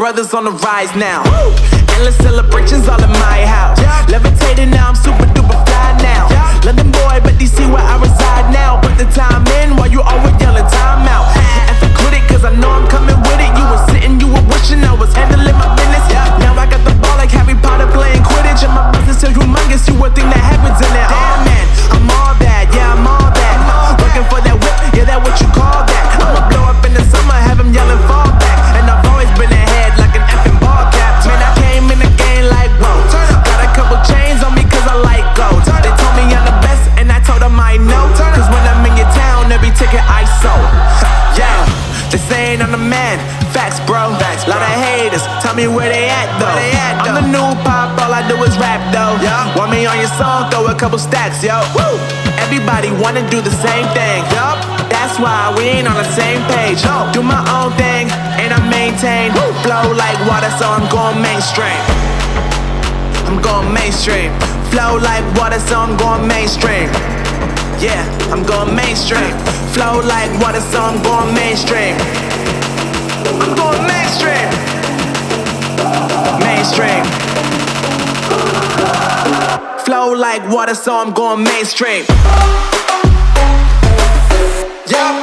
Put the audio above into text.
brothers on the rise now. Endless celebrations all in my house. Levitating now, I'm super duper fly now. London boy, but DC where I reside now. Put the time in while you always yelling time out. And for quit it, cause I know I'm coming with it. You were sitting, you were wishing I was handling my business. Now I got the ball like Harry Potter playing Quidditch. And my business is humongous, you would think that happens in it. Damn man, I'm all that, yeah I'm all that. Working for that whip, yeah that what you call that. I'ma blow up in the summer, have him yelling fall back. And I've always been ahead like an effing ball cap. Man, I came in the game like whoa. Got a couple chains on me cause I like gold. They told me I'm the best and I told them I know. Cause when I'm in your town, every ticket I sold. Yeah, they saying I'm the man. Facts, bro. Lot of haters, tell me where they at though. I'm the new pop, all I do is rap though. Want me on your song, throw a couple stacks, yo. Woo! Everybody wanna do the same thing. Yup, that's why we ain't on the same page. Do my own thing, and I maintain. Flow like water, so I'm going mainstream. I'm going mainstream. Flow like water, so I'm going mainstream. Yeah, I'm going mainstream. Flow like water, so I'm going mainstream. I'm going mainstream. Mainstream. Flow like water, so I'm going mainstream. Yeah.